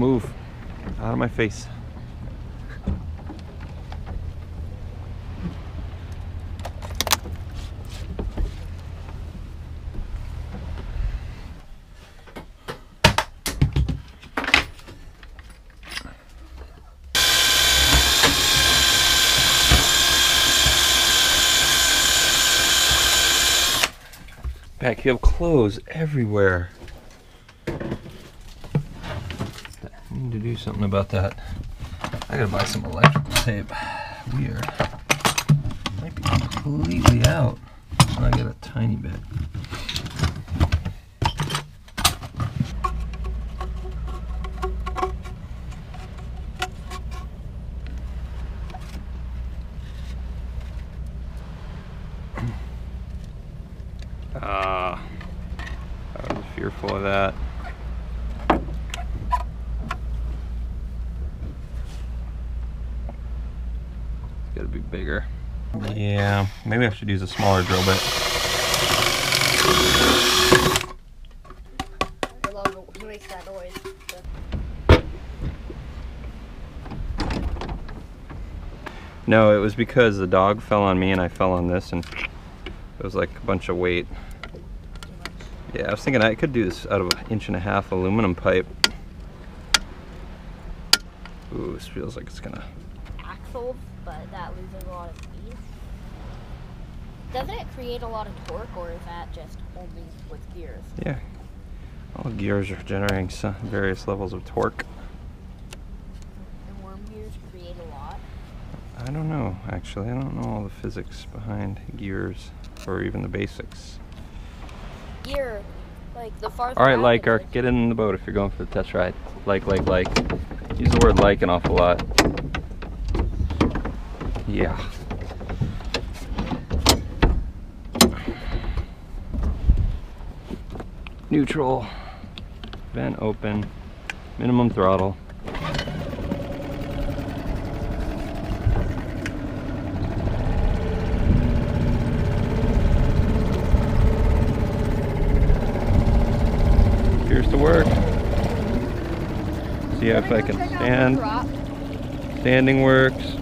Move. Out of my face. Back, you have clothes everywhere. I need to do something about that. I gotta buy some electrical tape. Weird. Might be completely out. I got a tiny bit. I was fearful of that. It's gotta be bigger. Yeah, maybe I should use a smaller drill bit. He makes that noise. No, it was because the dog fell on me and I fell on this, and it was like a bunch of weight. Yeah, I was thinking I could do this out of an 1.5-inch aluminum pipe. Ooh, this feels like it's gonna... Axles, but that loses a lot of speed. Doesn't it create a lot of torque, or is that just only with gears? Yeah, all gears are generating some various levels of torque. And worm gears create a lot? I don't know, actually. I don't know all the physics behind gears, or even the basics. Gear, like the farther All right, out liker, it's get in the boat if you're going for the test ride. Like. Use the word like an awful lot. Yeah. Neutral, vent open, minimum throttle. Appears to work. See if I can stand. Standing works.